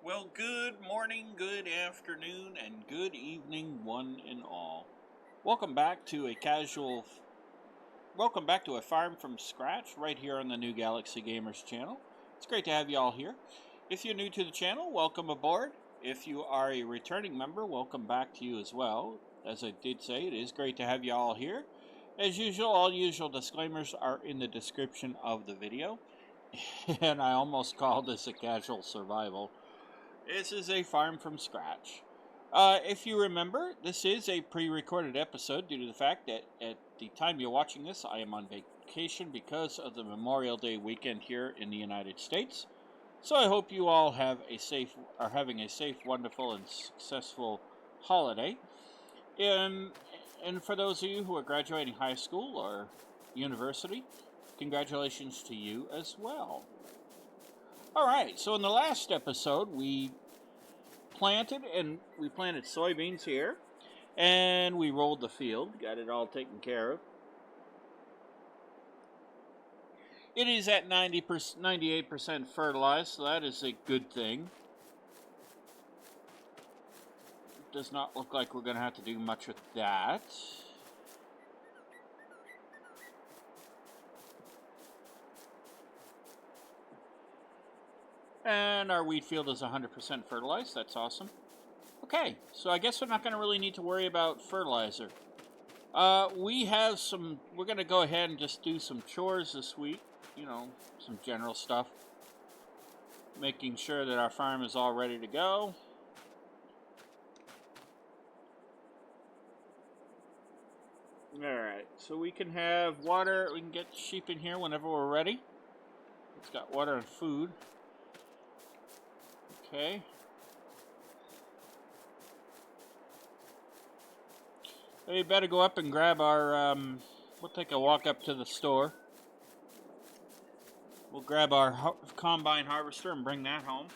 Well, good morning, good afternoon, and good evening, one and all. Welcome back to a casual. Welcome back to a farm from scratch, right here on the New Galaxy Gamers channel. It's great to have you all here. If you're new to the channel, welcome aboard. If you are a returning member, welcome back to you as well. As I did say, it is great to have you all here. As usual, all usual disclaimers are in the description of the video. And I almost called this a casual survival. This is a farm from scratch. If you remember, this is a pre-recorded episode due to the fact that at the time you're watching this, I am on vacation because of the Memorial Day weekend here in the United States. So I hope you all are having a safe, wonderful, and successful holiday. And for those of you who are graduating high school or university, congratulations to you as well. Alright, so in the last episode, we planted soybeans here, and we rolled the field, got it all taken care of. It is at 98% fertilized, so that is a good thing. It does not look like we're going to have to do much with that. And our wheat field is 100% fertilized. That's awesome. Okay, so I guess we're not going to really need to worry about fertilizer. We're going to go ahead and just do some chores this week. You know, some general stuff. Making sure that our farm is all ready to go. Alright, so we can have water. We can get sheep in here whenever we're ready. It's got water and food. Okay. We better go up and grab our, we'll take a walk up to the store. We'll grab our combine harvester and bring that home.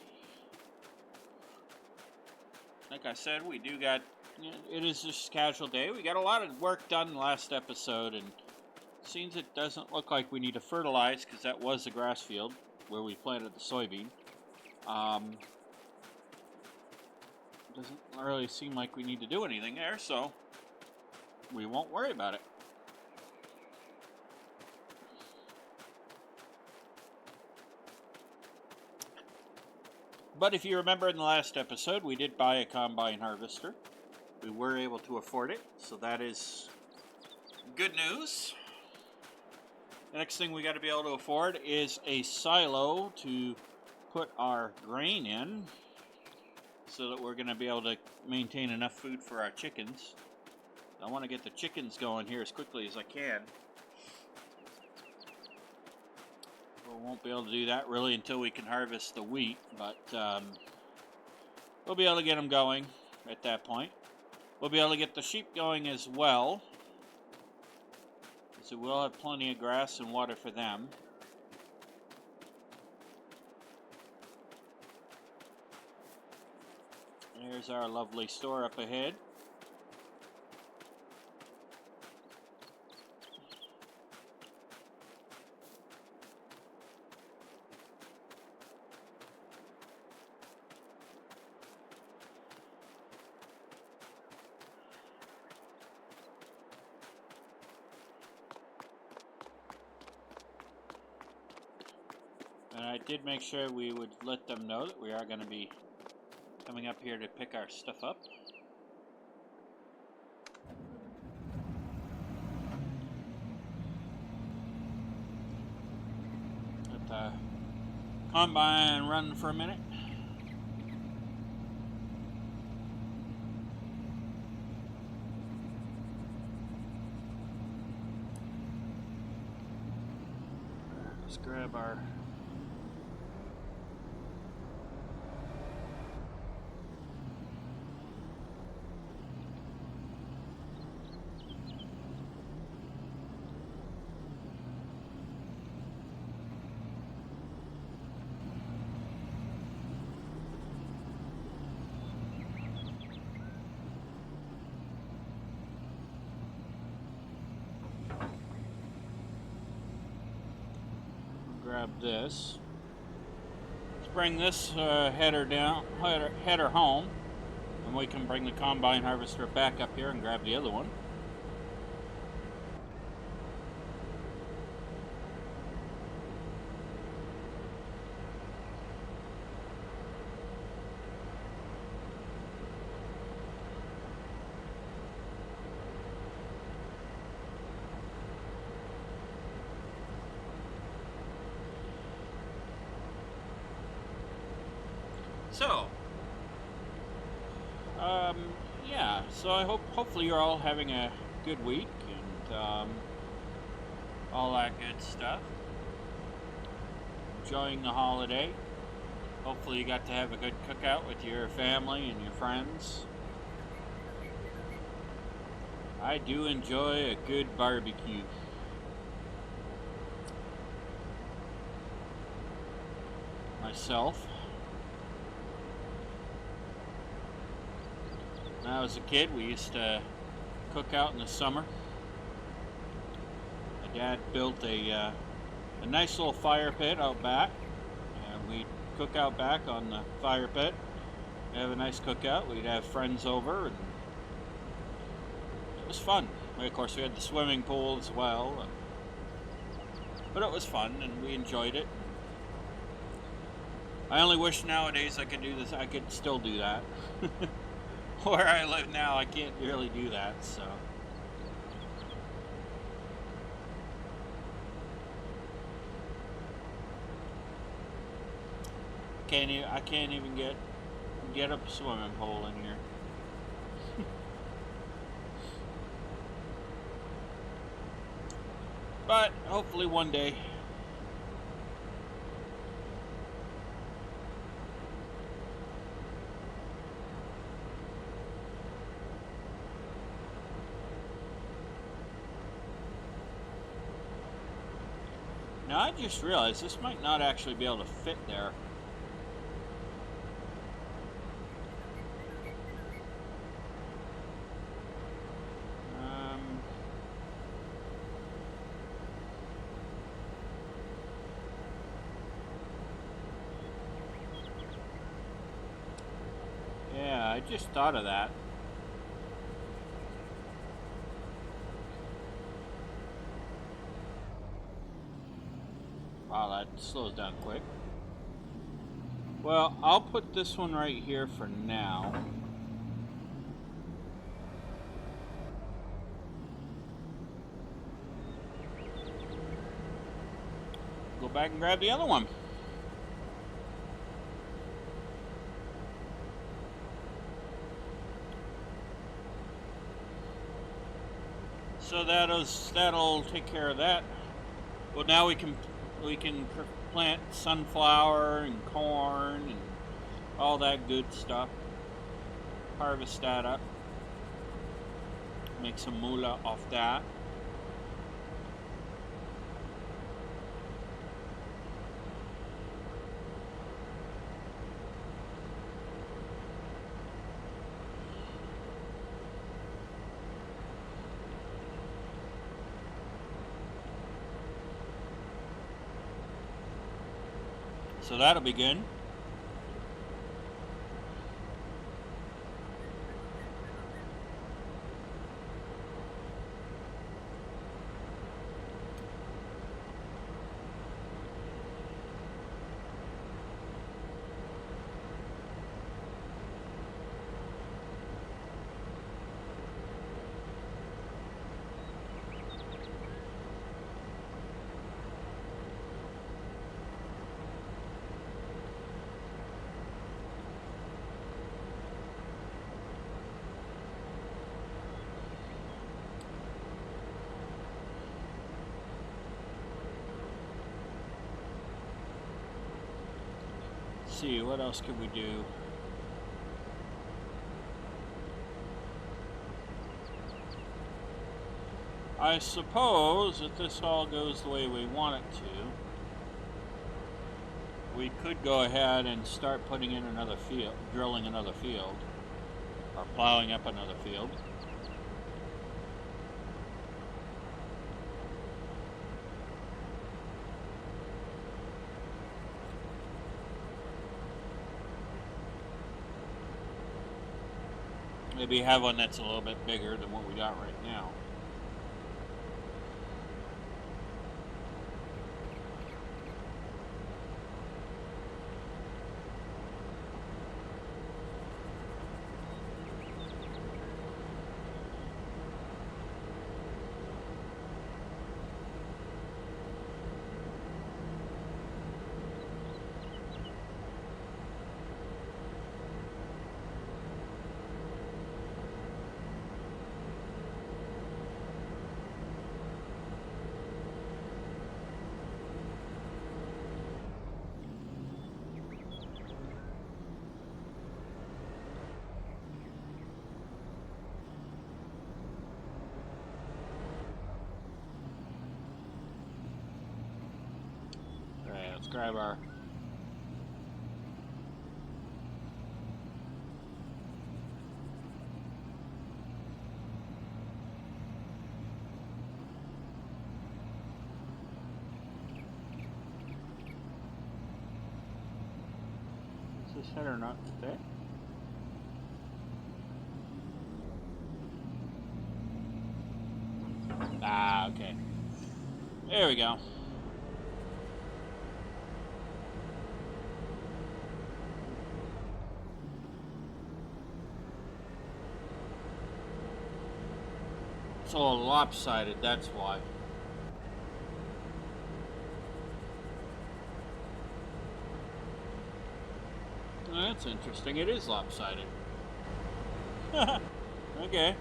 Like I said, it is just a casual day. We got a lot of work done last episode, and it seems it doesn't look like we need to fertilize, because that was the grass field where we planted the soybean. Doesn't really seem like we need to do anything there, so we won't worry about it. But if you remember in the last episode, we did buy a combine harvester. We were able to afford it, so that is good news. The next thing we got to be able to afford is a silo to put our grain in, so that we're going to be able to maintain enough food for our chickens. I want to get the chickens going here as quickly as I can. We won't be able to do that really until we can harvest the wheat, but we'll be able to get them going at that point. We'll be able to get the sheep going as well, so we'll have plenty of grass and water for them. There's our lovely store up ahead. And I did make sure we would let them know that we are going to be coming up here to pick our stuff up. Let the combine run for a minute. Let's grab our grab this. bring this header home, and we can bring the combine harvester back up here and grab the other one. So, yeah, so I hopefully you're all having a good week and all that good stuff. Enjoying the holiday. Hopefully you got to have a good cookout with your family and your friends. I do enjoy a good barbecue. Myself. When I was a kid, we used to cook out in the summer. My dad built a nice little fire pit out back, and we'd cook out back on the fire pit. We'd have a nice cookout. We'd have friends over, and it was fun. Of course, we had the swimming pool as well, but it was fun, and we enjoyed it. I only wish nowadays I could do this. I could still do that. Where I live now, I can't really do that, so. I can't even get a swimming pool in here. But hopefully one day. Now I just realized this might not actually be able to fit there. Yeah, I just thought of that. Wow, that slows down quick. Well, I'll put this one right here for now. Go back and grab the other one. So that'll take care of that. Well, now we can plant sunflower and corn and all that good stuff. Harvest that up. Make some moolah off that. So that'll be good. See, what else could we do? I suppose if this all goes the way we want it to, we could go ahead and start putting in another field, drilling another field, or plowing up another field. Maybe have one that's a little bit bigger than what we got right now. Alright, let's grab our... Is this header not fit? Ah, okay. There we go. It's a little lopsided, that's why. Oh, that's interesting. It is lopsided. Okay.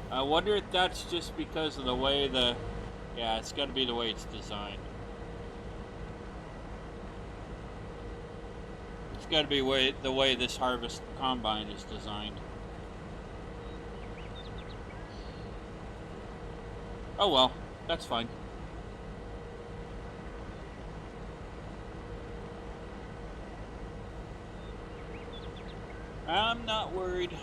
I wonder if that's just because of the way the... Yeah, it's got to be the way it's designed. It's got to be the way this harvest combine is designed. Oh well, that's fine. I'm not worried.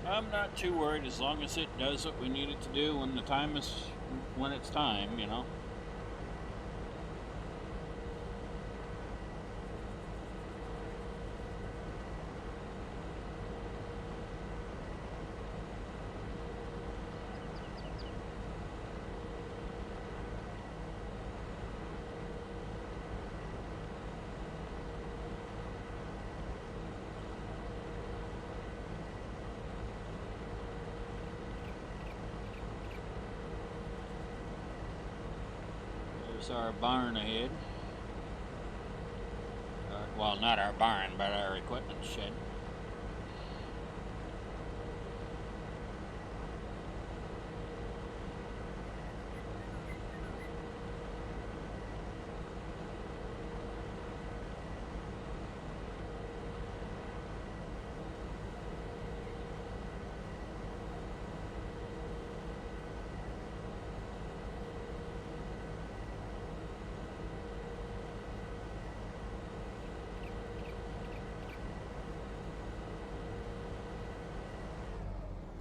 I'm not too worried as long as it does what we need it to do when it's time, you know. There's our barn ahead. Well, not our barn, but our equipment shed.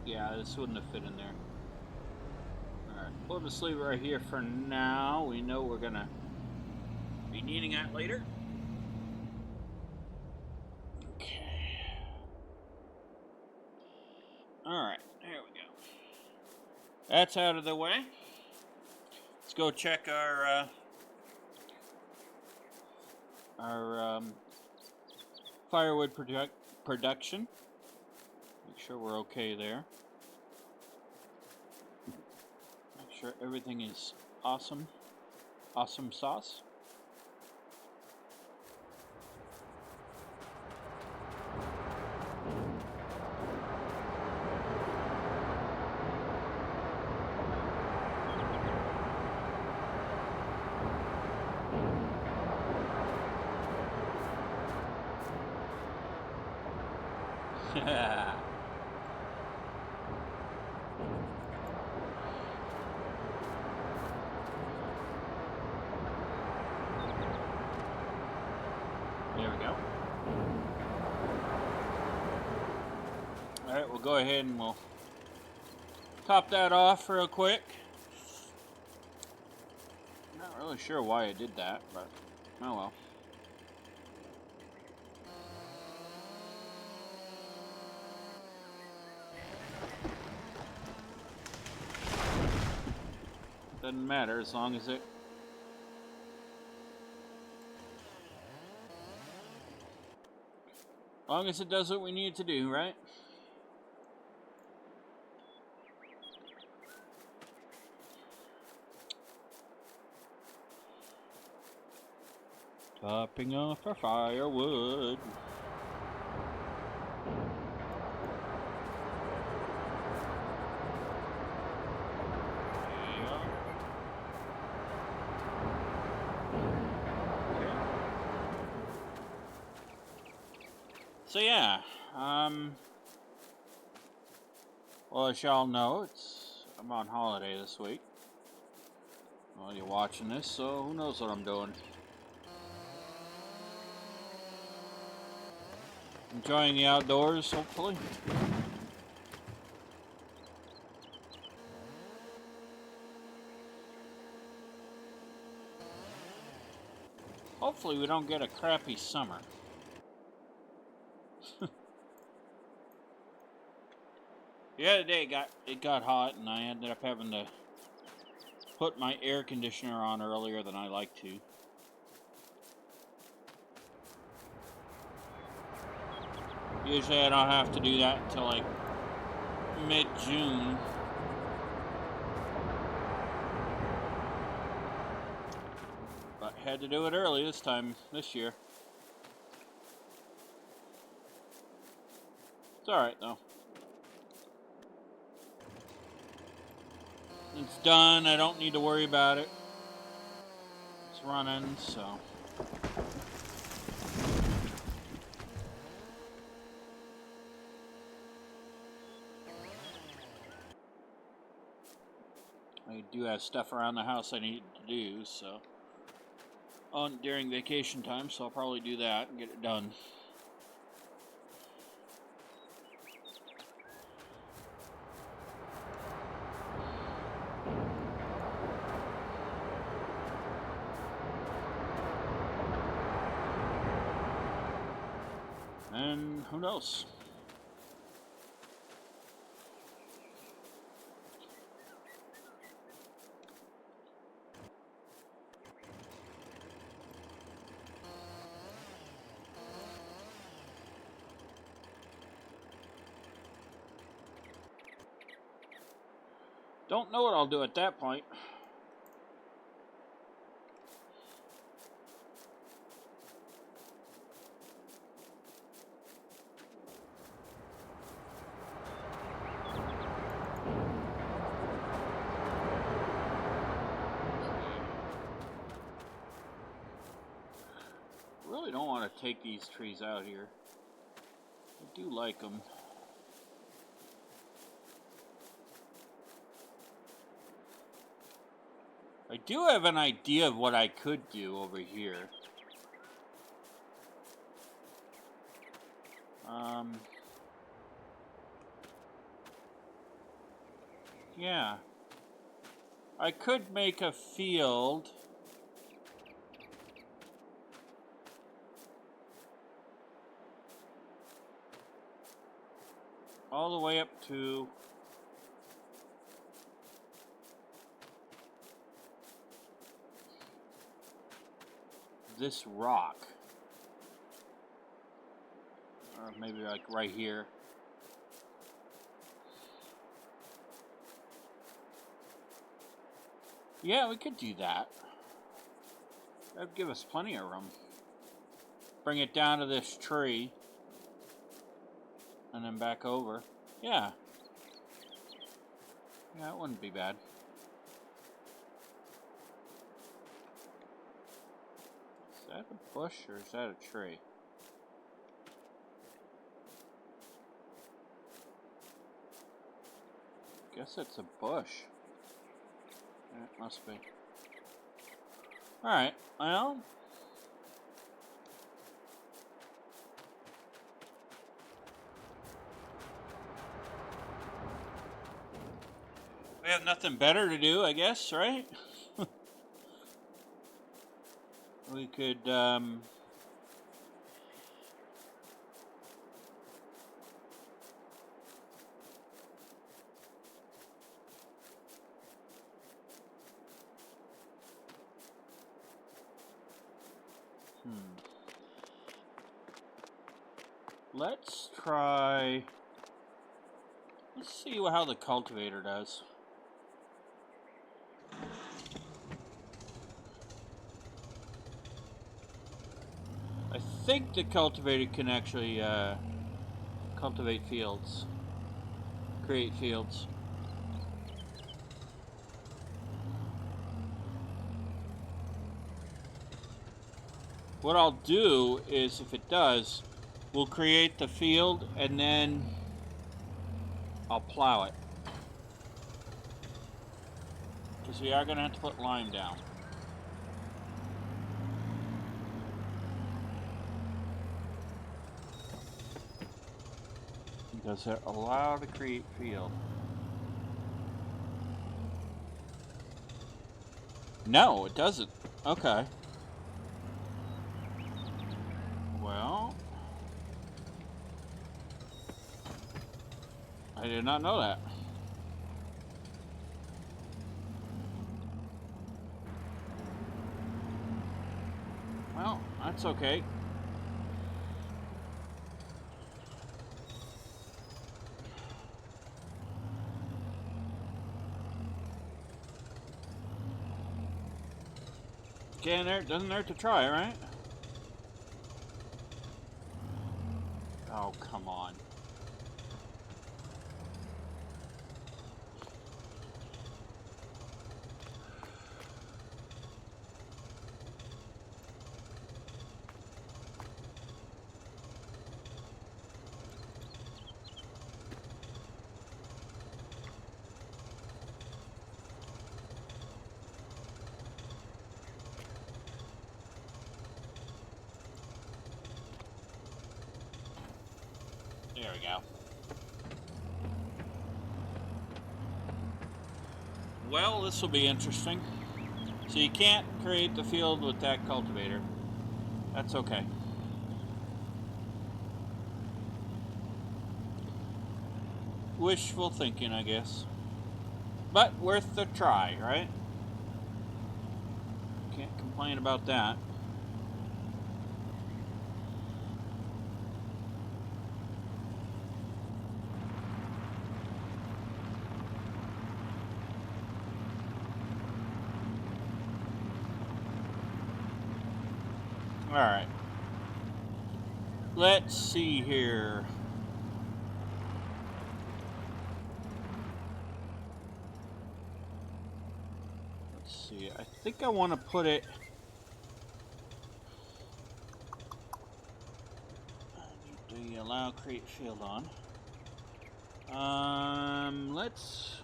Yeah, this wouldn't have fit in there. Alright, we'll just leave it right here for now. We know we're gonna be needing that later. Okay. Alright, there we go. That's out of the way. Let's go check our firewood production. Make sure we're okay there. Make sure everything is awesome. Awesome sauce. There we go. Alright, we'll go ahead and we'll top that off real quick. Not really sure why I did that, but oh well. Doesn't matter as long as it does what we need it to do, right? Topping off our firewood. So yeah, well, as y'all know, I'm on holiday this week. Well, you're watching this, so who knows what I'm doing. Enjoying the outdoors, hopefully. Hopefully we don't get a crappy summer. The other day it got hot, and I ended up having to put my air conditioner on earlier than I like to. Usually I don't have to do that until like mid-June. But had to do it early this year. It's alright though. It's done, I don't need to worry about it. It's running, so. I do have stuff around the house I need to do, so. During vacation time, so I'll probably do that and get it done. And who knows? Don't know what I'll do at that point. Really don't want to take these trees out here. I do like them. I do have an idea of what I could do over here. Yeah. I could make a field. All the way up to this rock. Or maybe like right here. Yeah, we could do that. That'd give us plenty of room. Bring it down to this tree. And then back over. Yeah. Yeah, it wouldn't be bad. Is that a bush or is that a tree? Guess it's a bush. It must be. Alright, well. We have nothing better to do, I guess, right? We could, let's try... Let's see how the cultivator does. I think the cultivator can actually cultivate fields, create fields. What I'll do is, if it does, we'll create the field and then I'll plow it. Because we are going to have to put lime down. Does it allow to create field? No, it doesn't. Okay. Well, I did not know that. Well, that's okay. Can't hurt, doesn't hurt to try, right? Oh, come on. There we go. Well, this will be interesting. So you can't create the field with that cultivator. That's okay. Wishful thinking, I guess. But worth the try, right? Can't complain about that. Alright. Let's see here. Let's see. I think I want to put it... Do you allow create field on? Let's...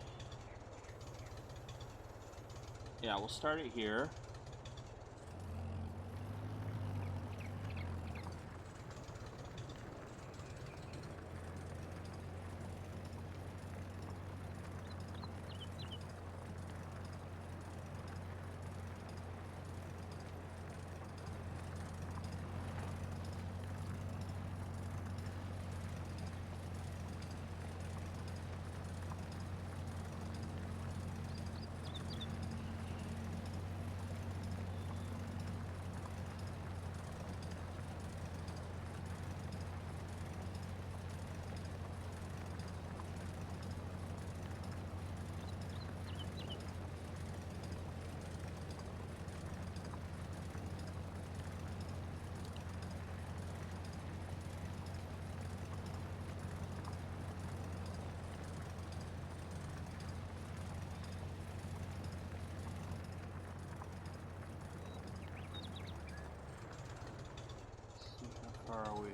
Yeah, we'll start it here. How far are we?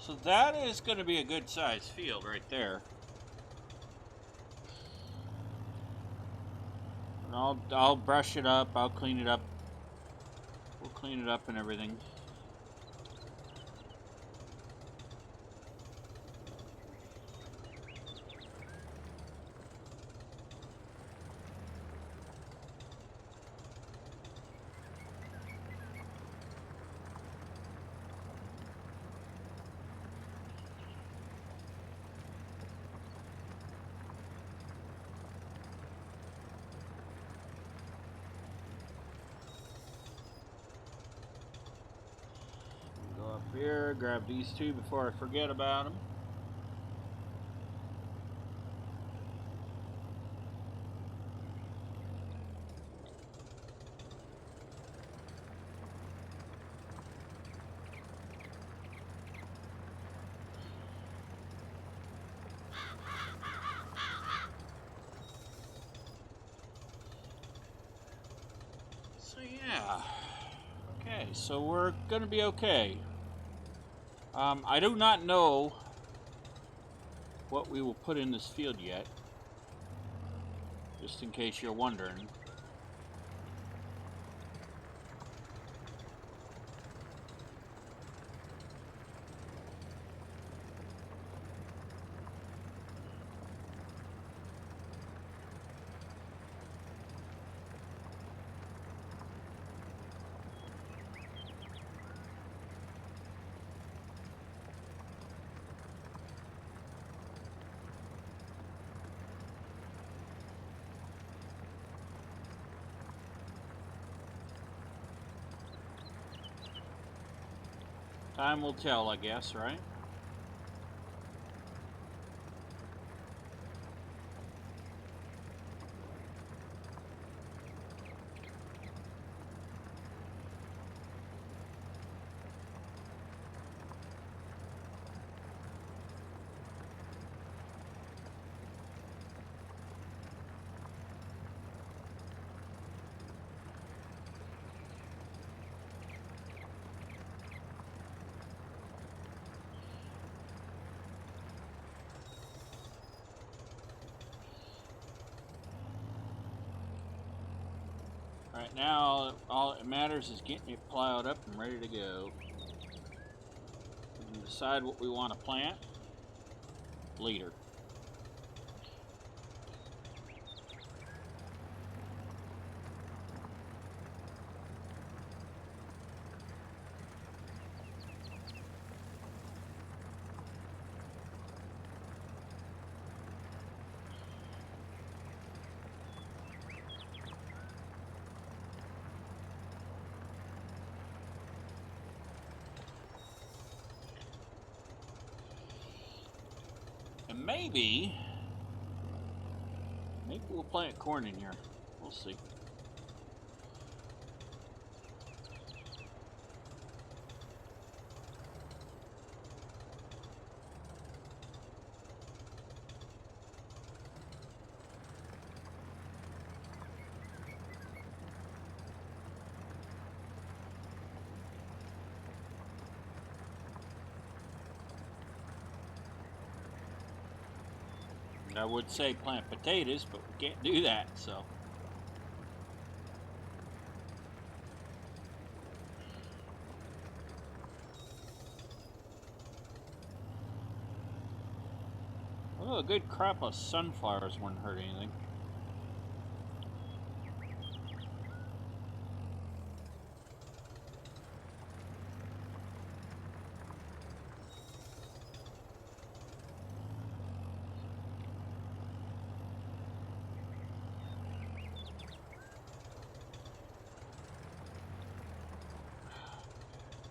So that is going to be a good sized field right there. And I'll brush it up. I'll clean it up. We'll clean it up and everything. Here, grab these two before I forget about them. So yeah, okay, so we're gonna be okay. I do not know what we will put in this field yet, just in case you're wondering. Time will tell, I guess, right? Right now, all that matters is getting it plowed up and ready to go. We can decide what we want to plant later. And maybe we'll plant corn in here. We'll see. I would say plant potatoes, but we can't do that, so. Well, a good crop of sunflowers wouldn't hurt anything.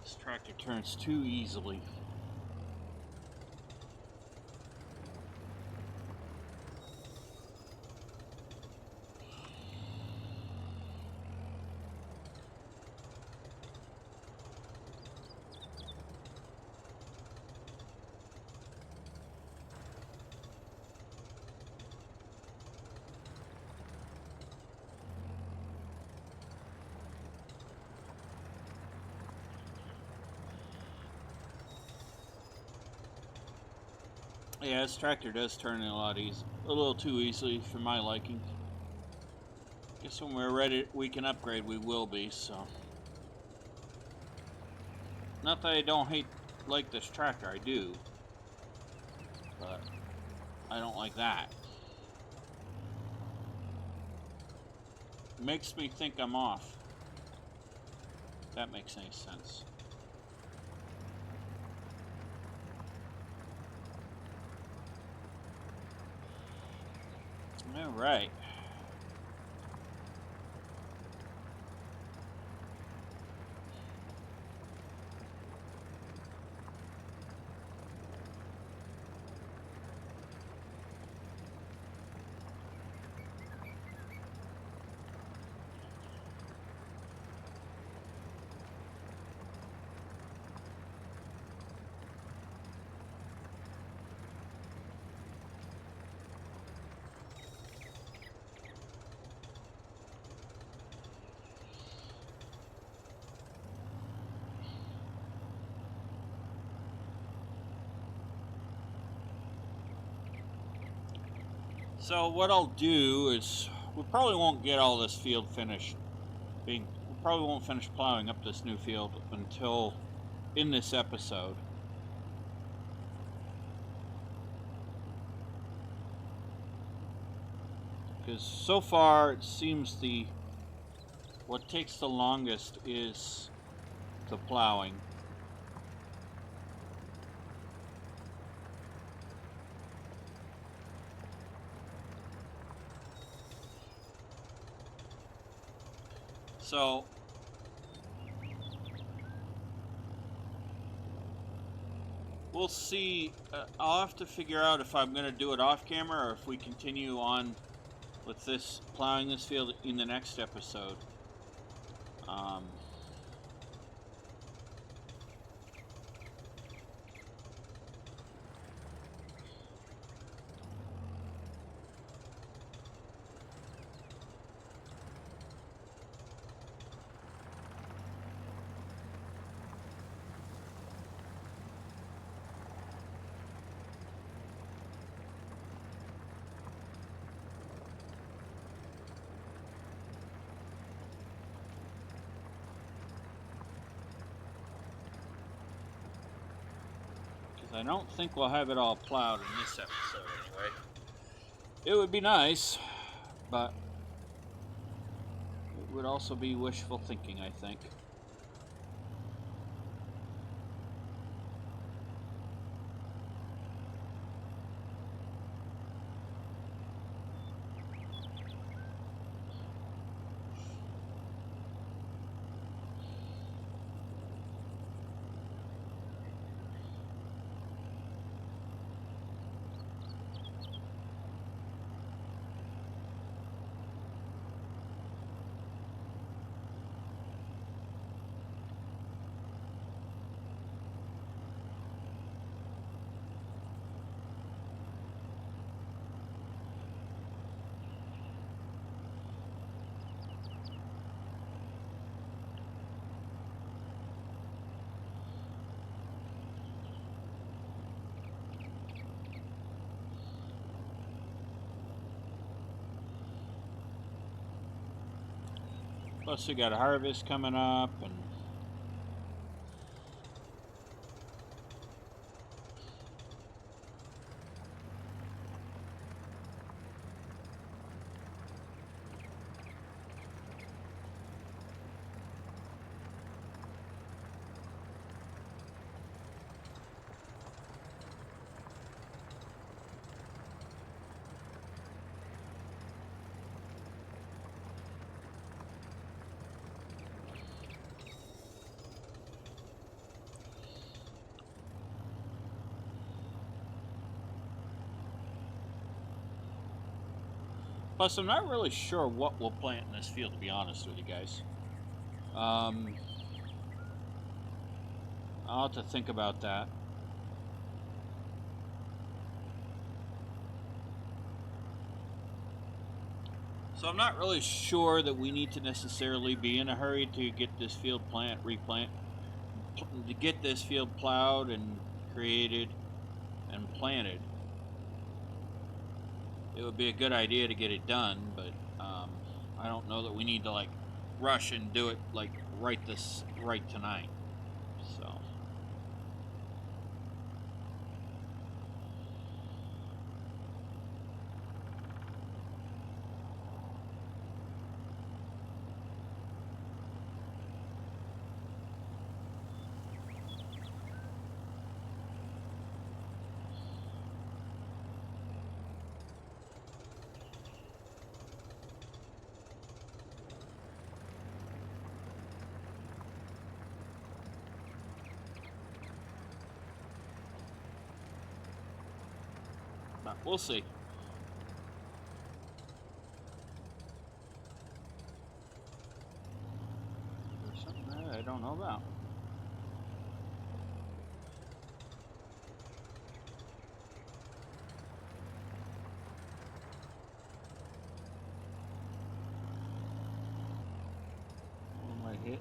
This tractor turns too easily. Yeah, this tractor does turn in a little too easily for my liking. Guess when we're ready, we can upgrade. We will be. So, not that I don't like this tractor. I do, but I don't like that. It makes me think I'm off. If that makes any sense. All right. So what I'll do is, we probably won't get all this field finished. We probably won't finish plowing up this new field until in this episode. Because so far it seems what takes the longest is the plowing. So we'll see. I'll have to figure out if I'm going to do it off camera or if we continue on with this plowing this field in the next episode. I don't think we'll have it all plowed in this episode anyway. It would be nice, but it would also be wishful thinking, I think. Plus we got a harvest coming up, and plus I'm not really sure what we'll plant in this field, to be honest with you guys. I'll have to think about that. So I'm not really sure that we need to necessarily be in a hurry to get this field to get this field plowed and created and planted. it would be a good idea to get it done, but I don't know that we need to like rush and do it like right tonight. So. But we'll see. There's something there I don't know about. What am I hitting?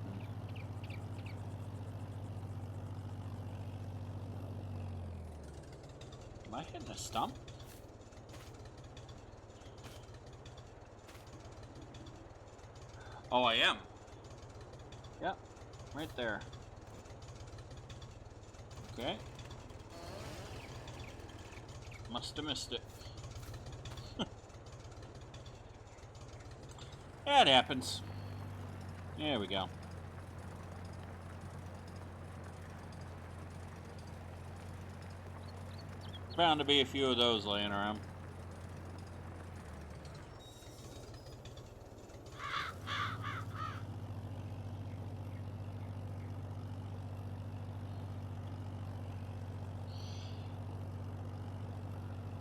Am I hitting a stump? Oh, I am. Yep, right there. Okay. Must have missed it. That happens. There we go. Bound to be a few of those laying around.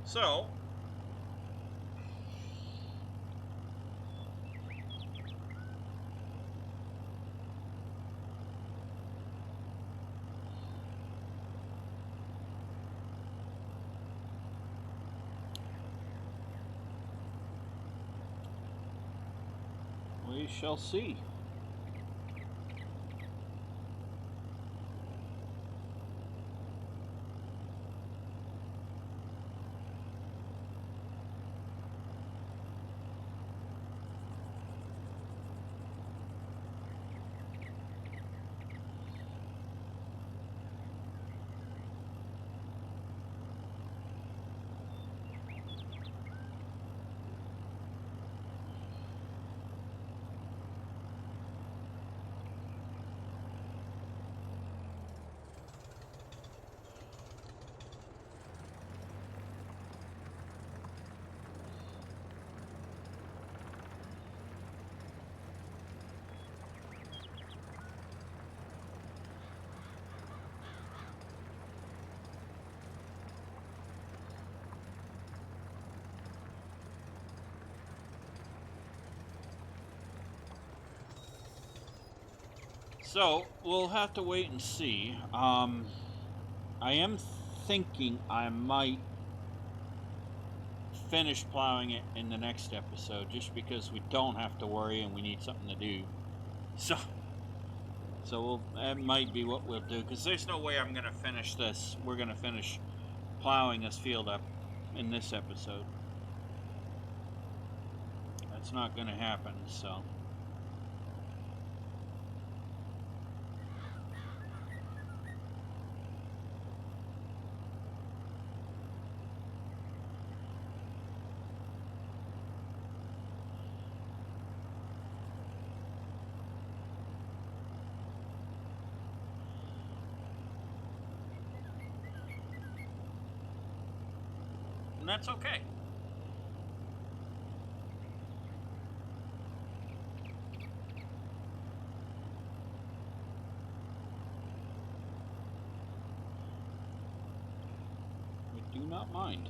So, we shall see. So, we'll have to wait and see. I am thinking I might finish plowing it in the next episode just because we don't have to worry and we need something to do. So that might be what we'll do because there's no way I'm going to finish this. We're going to finish plowing this field up in this episode. That's not going to happen, so. And that's okay. We do not mind.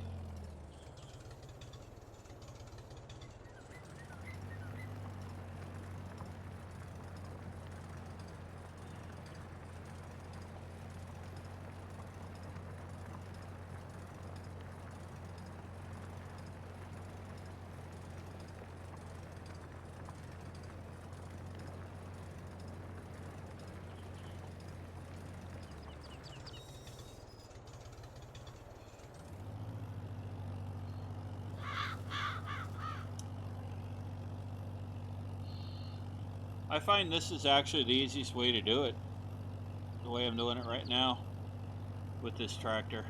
I find this is actually the easiest way to do it, the way I'm doing it right now with this tractor.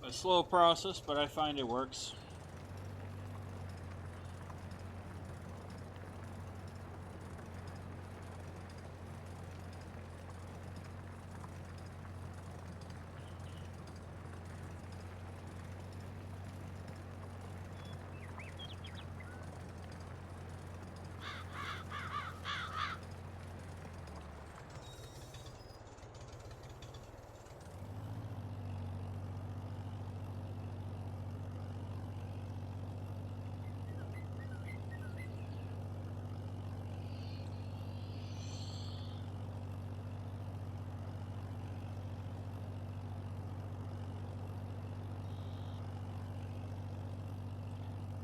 A slow process, but I find it works.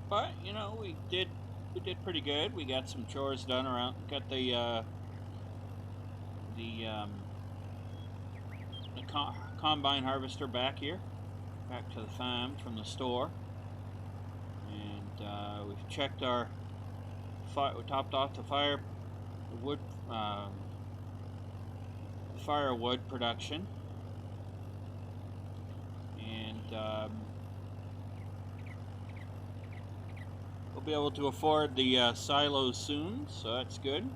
But you know, we did pretty good. We got some chores done around. Got the combine harvester back here, back to the farm from the store, and we've checked our we topped off the firewood production, and we'll be able to afford the silos soon, so that's good.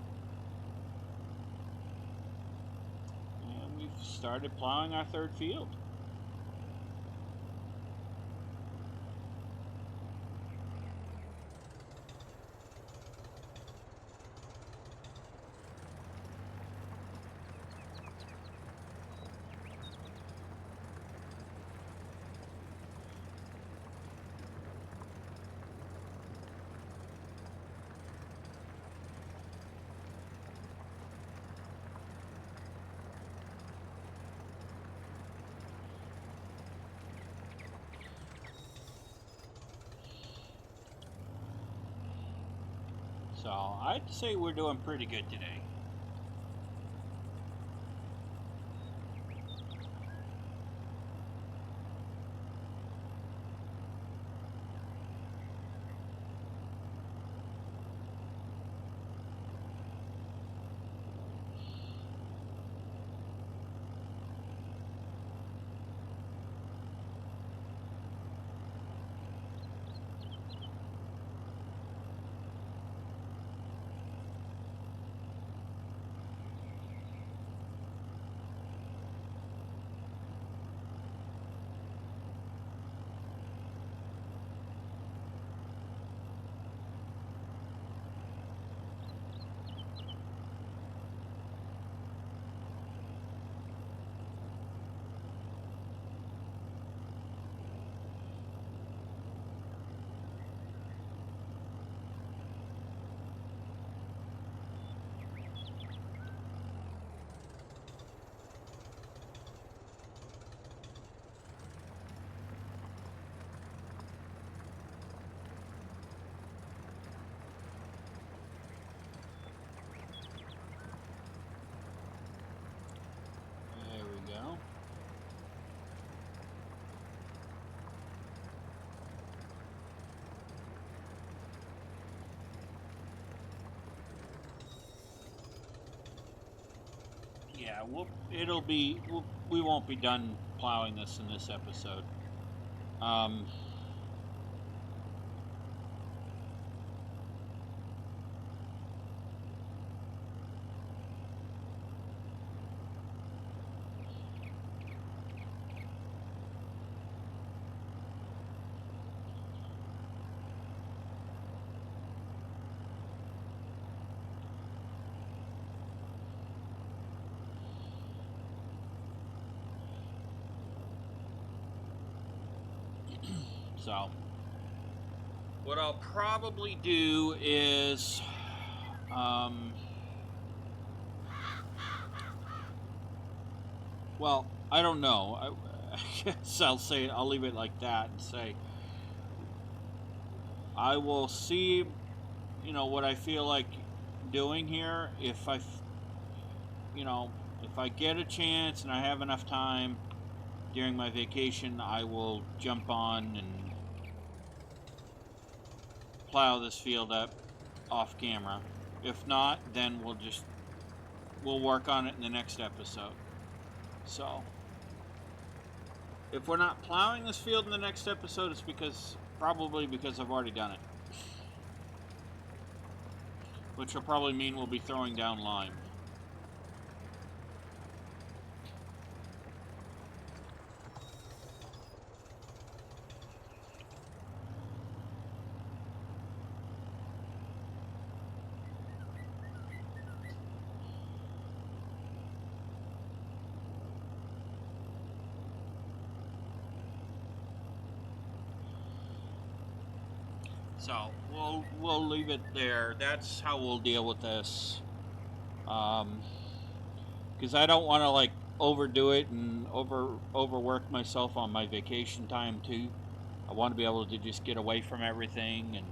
And we've started plowing our third field. So I'd say we're doing pretty good today. There we go. Yeah, we won't be done plowing this in this episode. Um, So, what I'll probably do is, well, I don't know. I guess I'll leave it like that and say, I will see, what I feel like doing here. If if I get a chance and I have enough time during my vacation, I will jump on and plow this field up off camera. If not, then we'll work on it in the next episode. So, if we're not plowing this field in the next episode, it's probably because I've already done it. Which will probably mean we'll be throwing down lime. So we'll leave it there. That's how we'll deal with this. Because I don't want to like overdo it and overwork myself on my vacation time too. I want to be able to just get away from everything and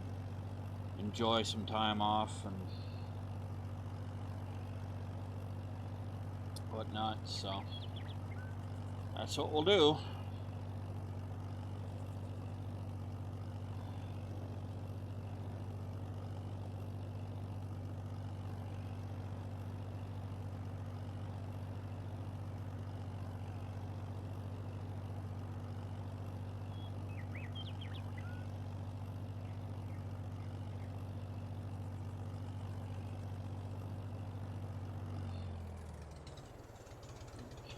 enjoy some time off and whatnot. So that's what we'll do.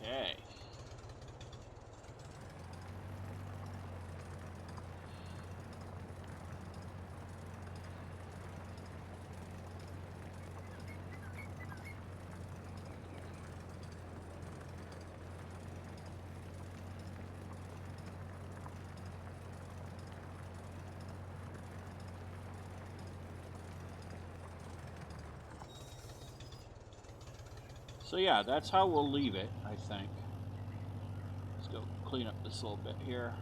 Okay. So yeah, that's how we'll leave it, I think. Let's go clean up this little bit here.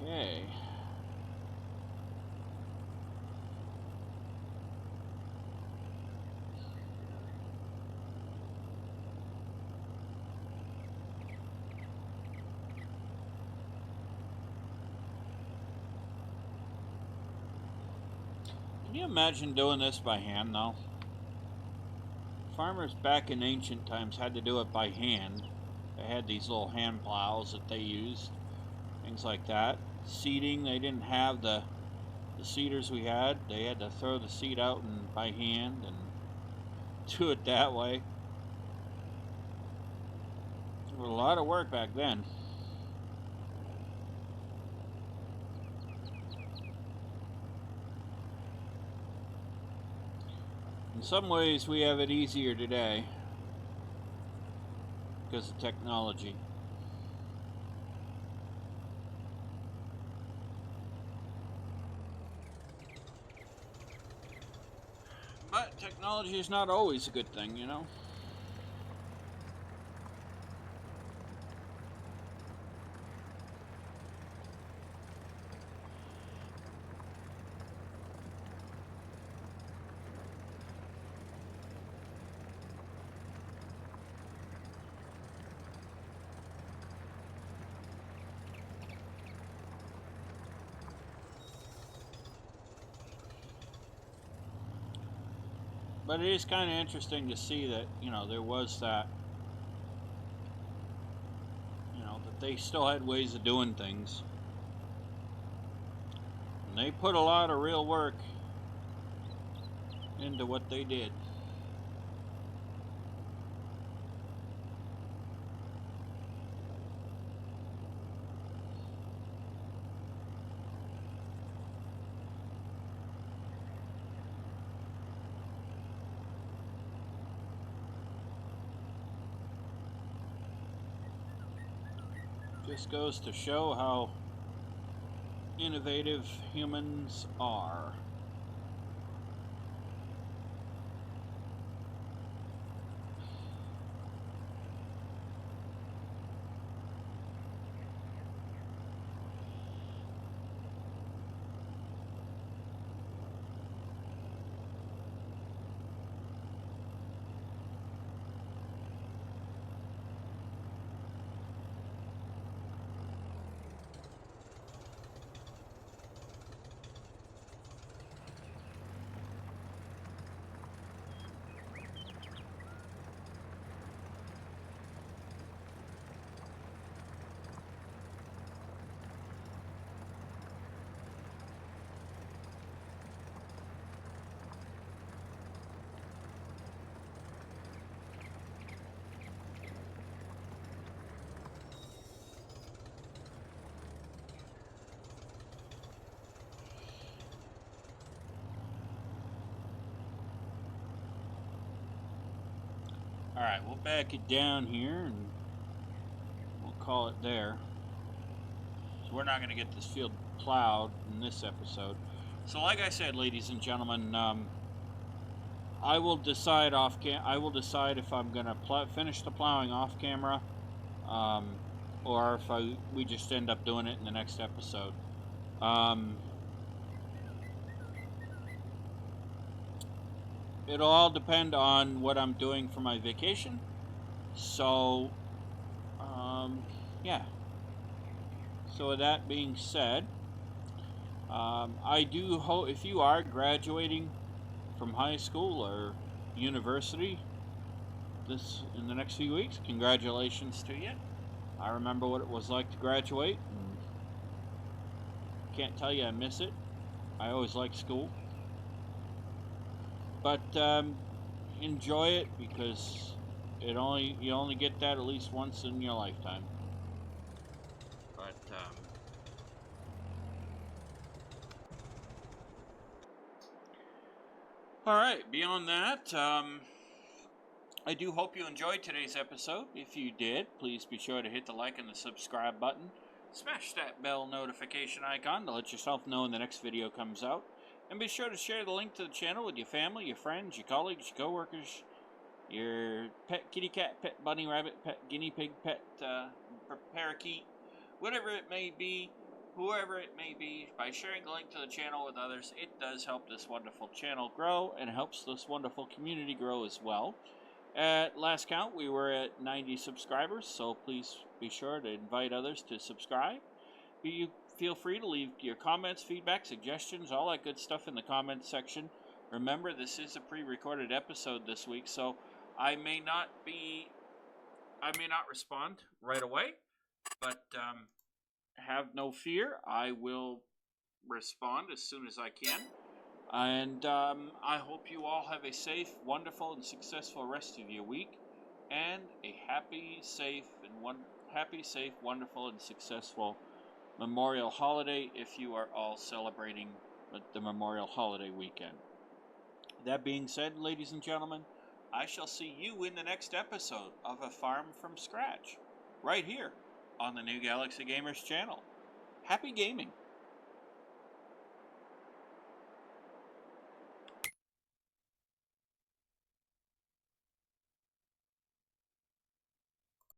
Okay. Can you imagine doing this by hand, though? Farmers back in ancient times had to do it by hand. They had these little hand plows that they used, things like that. Seeding, they didn't have the seeders we had. They had to throw the seed out and by hand and do it that way. It was a lot of work back then. In some ways, we have it easier today because of technology. But technology is not always a good thing, you know? But it is kind of interesting to see that, there was that, that they still had ways of doing things. And they put a lot of real work into what they did. Just goes to show how innovative humans are. Alright, we'll back it down here and we'll call it there. So we're not going to get this field plowed in this episode. So like I said, ladies and gentlemen, I will decide if I'm going to finish the plowing off camera, or if we just end up doing it in the next episode. It'll all depend on what I'm doing for my vacation. So, yeah. So with that being said, I do hope if you are graduating from high school or university in the next few weeks, congratulations to you. I remember what it was like to graduate, and can't tell you I miss it. I always liked school. But enjoy it, because you only get that at least once in your lifetime. But all right, beyond that, I do hope you enjoyed today's episode. If you did, please be sure to hit the like and the subscribe button. Smash that bell notification icon to let yourself know when the next video comes out. And be sure to share the link to the channel with your family, your friends, your colleagues, your coworkers, your pet kitty cat, pet bunny rabbit, pet guinea pig, pet parakeet, whatever it may be, whoever it may be. By sharing the link to the channel with others, it does help this wonderful channel grow and helps this wonderful community grow as well. At last count, we were at 90 subscribers, so please be sure to invite others to subscribe. You feel free to leave your comments, feedback, suggestions, all that good stuff in the comments section. Remember, this is a pre-recorded episode this week, so I may not respond right away, but have no fear. I will respond as soon as I can. And I hope you all have a safe, wonderful, and successful rest of your week, and a happy, safe, wonderful, and successful Memorial Holiday if you are all celebrating the Memorial Holiday weekend. That being said, ladies and gentlemen, I shall see you in the next episode of A Farm from Scratch, right here on the New Galaxy Gamers channel. Happy gaming!